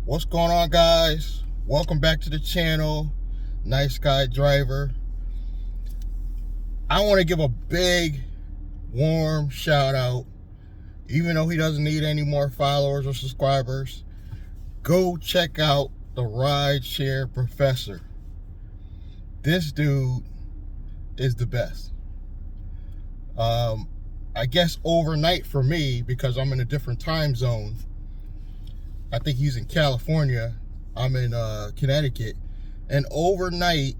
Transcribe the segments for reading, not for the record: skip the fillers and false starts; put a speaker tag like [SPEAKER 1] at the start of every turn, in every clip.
[SPEAKER 1] What's going on, guys? Welcome back to the channel. Nice Guy Driver. I want to give a big warm shout out, even though he doesn't need any more followers or subscribers. Go check out the Rideshare Professor. This dude is the best. I guess overnight for me, because I'm in a different time zone. I think he's in California. I'm in Connecticut. And overnight,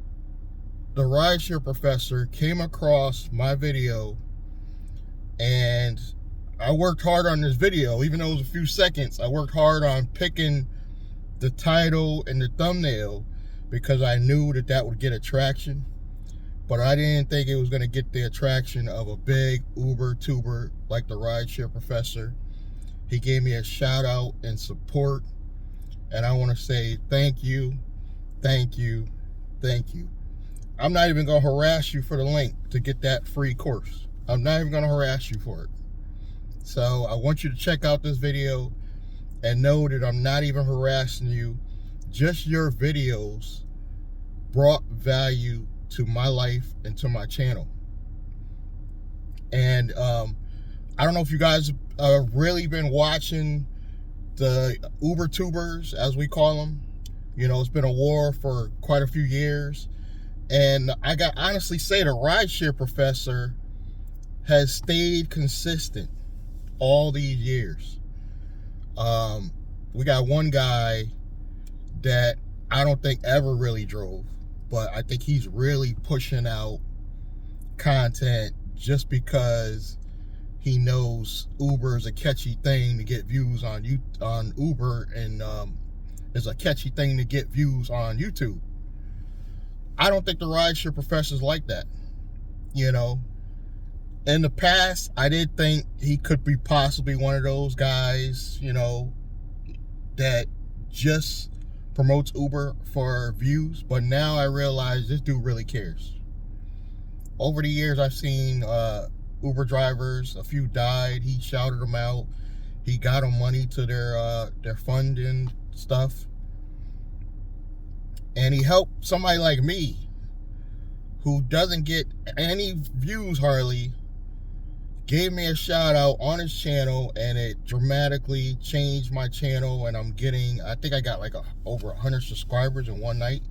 [SPEAKER 1] the Rideshare Professor came across my video, and I worked hard on this video. Even though it was a few seconds, I worked hard on picking the title and the thumbnail because I knew that would get attraction. But I didn't think it was going to get the attraction of a big Uber tuber like the Rideshare Professor. He gave me a shout out and support, and I want to say thank you, thank you, thank you. I'm not even going to harass you for the link to get that free course. I'm not even going to harass you for it. So I want you to check out this video and know that I'm not even harassing you. Just your videos brought value to my life and to my channel. And I don't know if you guys have really been watching the Uber tubers, as we call them. You know, it's been a war for quite a few years. And I got honestly say the Rideshare Professor has stayed consistent all these years. We got one guy that I don't think ever really drove, but I think he's really pushing out content just because he knows Uber is a catchy thing to get views on Uber, and is a catchy thing to get views on YouTube. I don't think the Rideshare Professor's like that. You know, in the past, I did think he could be possibly one of those guys, you know, that just promotes Uber for views. But now I realize this dude really cares. Over the years, I've seen Uber drivers, a few died. He shouted them out. He got them money to their fund and stuff. And he helped somebody like me, who doesn't get any views hardly, gave me a shout out on his channel, and it dramatically changed my channel. And I'm getting, I think I got like over 100 subscribers in one night.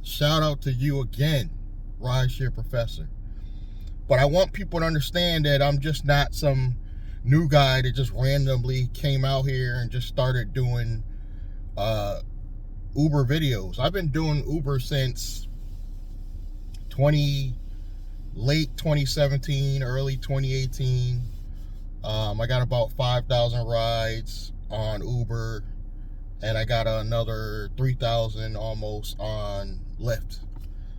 [SPEAKER 1] Shout out to you again, Rideshare Professor. But I want people to understand that I'm just not some new guy that just randomly came out here and just started doing Uber videos. I've been doing Uber since late 2017, early 2018. I got about 5,000 rides on Uber, and I got another 3,000 almost on Lyft.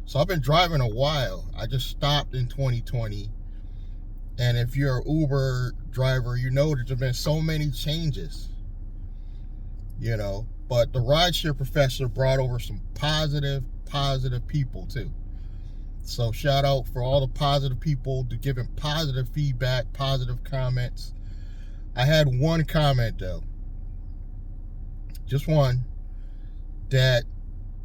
[SPEAKER 1] So I've been driving a while. I just stopped in 2020. And if you're an Uber driver, you know that there's been so many changes, you know. But the Rideshare Professor brought over some positive people too. So shout out for all the positive people to giving positive feedback, positive comments. I had one comment though, just one, that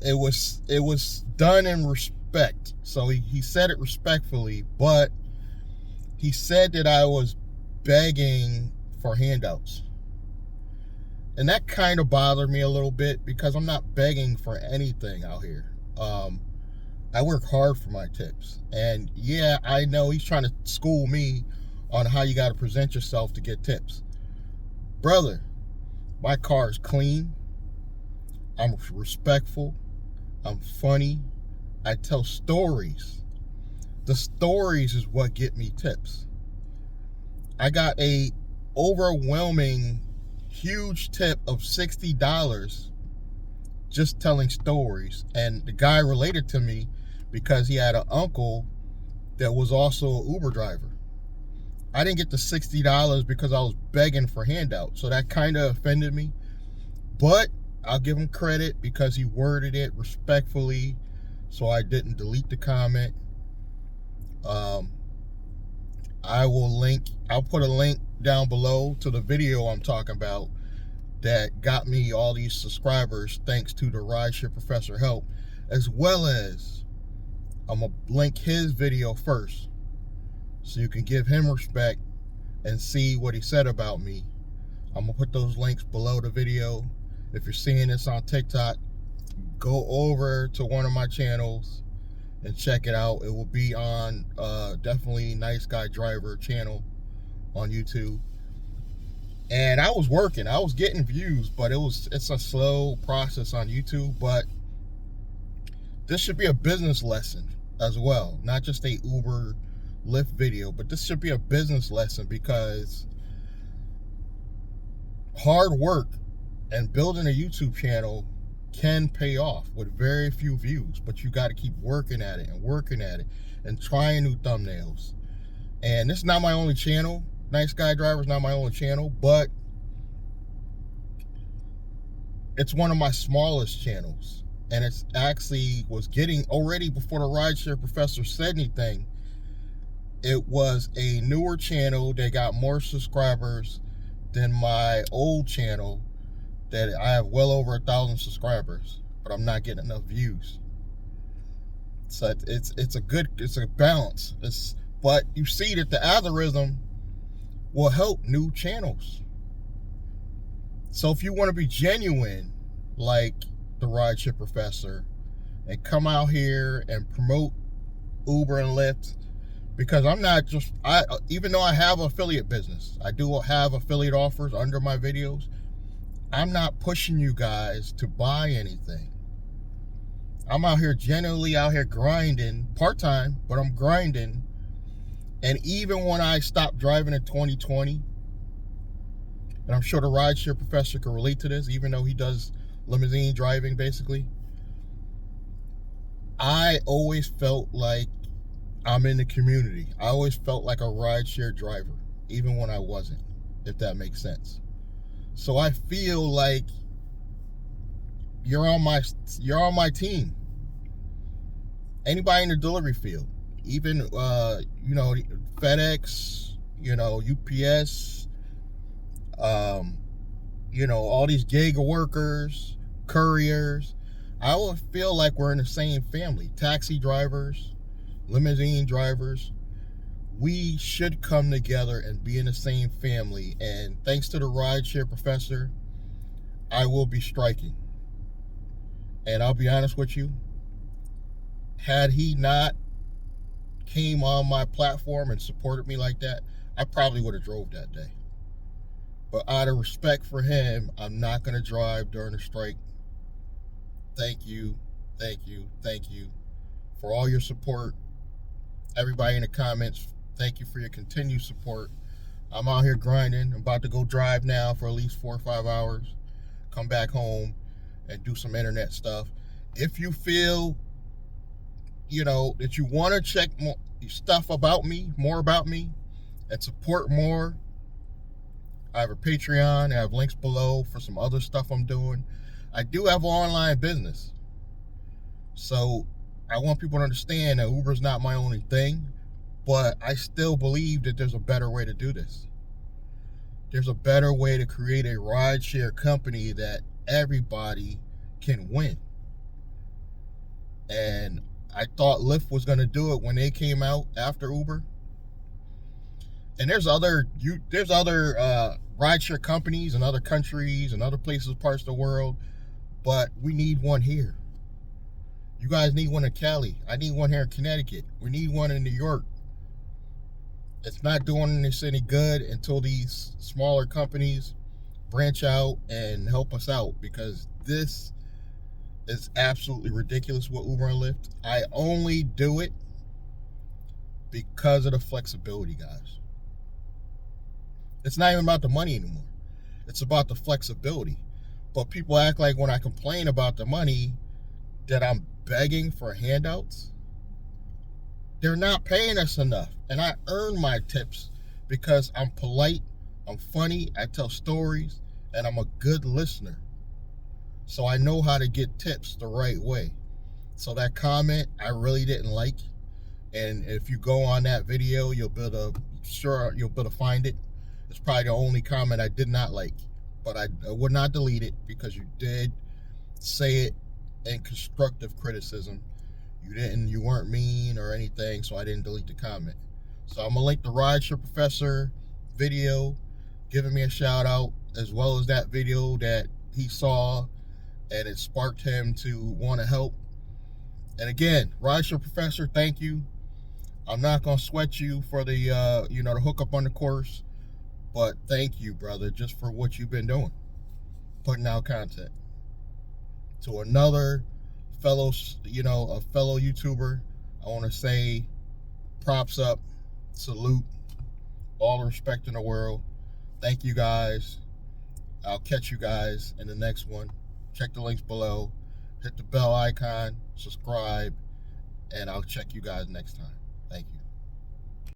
[SPEAKER 1] it was done in respect. So he said it respectfully, but he said that I was begging for handouts. And that kind of bothered me a little bit, because I'm not begging for anything out here. I work hard for my tips. And yeah, I know he's trying to school me on how you got to present yourself to get tips. Brother, my car is clean. I'm respectful. I'm funny. I tell stories. The stories is what get me tips. I got a overwhelming huge tip of $60 just telling stories. And the guy related to me because he had an uncle that was also an Uber driver. I didn't get the $60 because I was begging for handouts. So that kind of offended me. But I'll give him credit because he worded it respectfully, so I didn't delete the comment. I'll put a link down below to the video I'm talking about. that got me all these subscribers thanks to the Rideshare Professor help, as well as I'm gonna link his video first so you can give him respect and see what he said about me. I'm gonna put those links below the video. If you're seeing this on TikTok, go over to one of my channels and check it out. It will be on definitely Nice Guy Driver channel on YouTube. And I was working, I was getting views, but it's a slow process on YouTube. But this should be a business lesson as well, not just a Uber Lyft video, but this should be a business lesson, because hard work and building a YouTube channel can pay off with very few views, but you got to keep working at it and trying new thumbnails. And this is not my only channel. Nice Guy Driver is not my only channel, but it's one of my smallest channels. And it's actually was getting, already before the Rideshare Professor said anything, it was a newer channel. They got more subscribers than my old channel that I have well over 1,000 subscribers, but I'm not getting enough views. So it's a balance. But you see that the algorithm will help new channels. So if you want to be genuine like the Rideshare Professor and come out here and promote Uber and Lyft, because I'm not just, even though I have affiliate business, I do have affiliate offers under my videos, I'm not pushing you guys to buy anything. I'm out here, genuinely out here grinding, part-time, but I'm grinding. And even when I stopped driving in 2020, and I'm sure the Rideshare Professor can relate to this, even though he does limousine driving basically, I always felt like I'm in the community. I always felt like a rideshare driver, even when I wasn't, if that makes sense. So I feel like you're on my team. Anybody in the delivery field, even you know, FedEx, you know, UPS, you know, all these gig workers, couriers, I would feel like we're in the same family. Taxi drivers, limousine drivers, we should come together and be in the same family. And thanks to the Rideshare Professor, I will be striking. And I'll be honest with you, had he not came on my platform and supported me like that, I probably would have drove that day. But out of respect for him, I'm not going to drive during the strike. Thank you, thank you, thank you for all your support. Everybody in the comments, thank you for your continued support. I'm out here grinding. I'm about to go drive now for at least 4 or 5 hours, come back home and do some internet stuff. If you feel, you know, that you want to check more stuff about me, more about me, and support more, I have a Patreon. I have links below for some other stuff I'm doing. I do have an online business. So I want people to understand that Uber's not my only thing, but I still believe that there's a better way to do this. There's a better way to create a rideshare company that everybody can win. And I thought Lyft was going to do it when they came out after Uber. And there's other rideshare companies in other countries and other places, parts of the world, but we need one here. You guys need one in Cali. I need one here in Connecticut. We need one in New York. It's not doing us any good until these smaller companies branch out and help us out, because this is absolutely ridiculous with Uber and Lyft. I only do it because of the flexibility, guys. It's not even about the money anymore. It's about the flexibility. But people act like when I complain about the money that I'm begging for handouts. They're not paying us enough. And I earn my tips because I'm polite, I'm funny, I tell stories, and I'm a good listener. So I know how to get tips the right way. So that comment I really didn't like. And if you go on that video, you'll be able to find it. It's probably the only comment I did not like. but I would not delete it because you did say it in constructive criticism. You weren't mean or anything, so I didn't delete the comment. So I'm gonna link the Rideshare Professor video giving me a shout out, as well as that video that he saw and it sparked him to want to help. And again, Rideshare Professor, thank you. I'm not gonna sweat you for the the hookup on the course, but thank you, brother, just for what you've been doing, putting out content. To another fellow YouTuber, I want to say props up, salute, all the respect in the world. Thank you guys. I'll catch you guys in the next one. Check the links below, hit the bell icon, subscribe, and I'll check you guys next time.